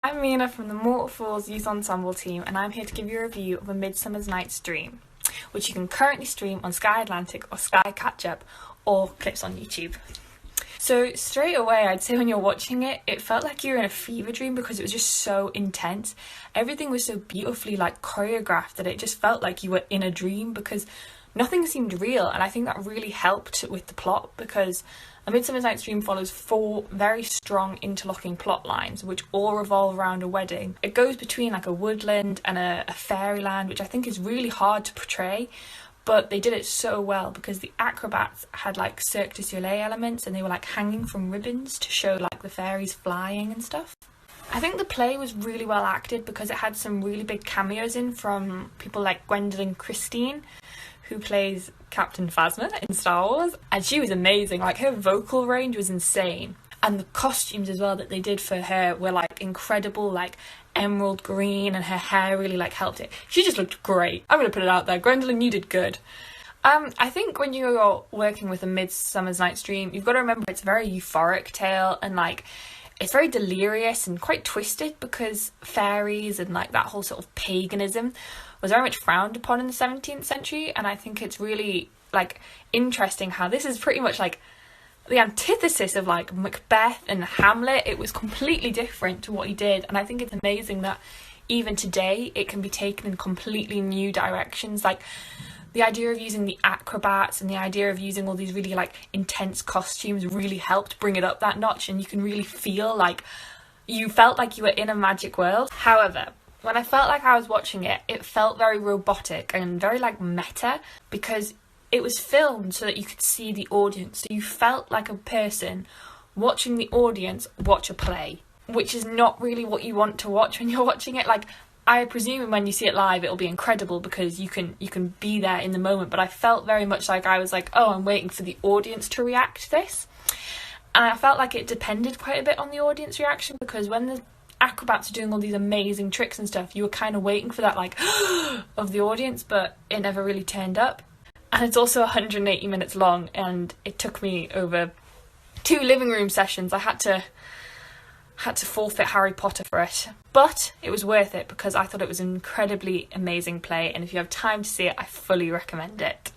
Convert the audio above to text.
I'm Mina from the Mortal Falls Youth Ensemble team, and I'm here to give you a review of A Midsummer's Night's Dream, which you can currently stream on Sky Atlantic or Sky Catch Up or clips on YouTube. So straight away, I'd say when you're watching it, it felt like you were in a fever dream because it was just so intense. Everything was so beautifully choreographed that it just felt like you were in a dream because nothing seemed real, and I think that really helped with the plot because A Midsummer's Night's Dream follows 4 very strong interlocking plot lines which all revolve around a wedding. It goes between a woodland and a fairyland, which I think is really hard to portray, but they did it so well because the acrobats had Cirque du Soleil elements and they were hanging from ribbons to show the fairies flying and stuff. I think the play was really well acted because it had some really big cameos in from people like Gwendolyn Christine, who plays Captain Phasma in Star Wars, and she was amazing. Her vocal range was insane, and the costumes as well that they did for her were incredible, emerald green, and her hair really helped it. She just looked great. I'm gonna put it out there, Gwendolyn, you did good. I think when you're working with A Midsummer's Night's Dream, you've got to remember it's a very euphoric tale, and it's very delirious and quite twisted because fairies and that whole sort of paganism was very much frowned upon in the 17th century, and I think it's really interesting how this is pretty much the antithesis of Macbeth and Hamlet. It was completely different to what he did, and I think it's amazing that even today it can be taken in completely new directions. The idea of using the acrobats and the idea of using all these really intense costumes really helped bring it up that notch, and you can really feel you felt like you were in a magic world. However, when I felt like I was watching it, it felt very robotic and very meta because it was filmed so that you could see the audience. So you felt like a person watching the audience watch a play, which is not really what you want to watch when you're watching it. I presume when you see it live, it'll be incredible because you can be there in the moment. But I felt very much I was oh, I'm waiting for the audience to react to this. And I felt like it depended quite a bit on the audience reaction because when the acrobats are doing all these amazing tricks and stuff, you were kind of waiting for that of the audience, but it never really turned up. And it's also 180 minutes long, and it took me over 2 living room sessions. I had to forfeit Harry Potter for it, but it was worth it because I thought it was an incredibly amazing play, and if you have time to see it, I fully recommend it.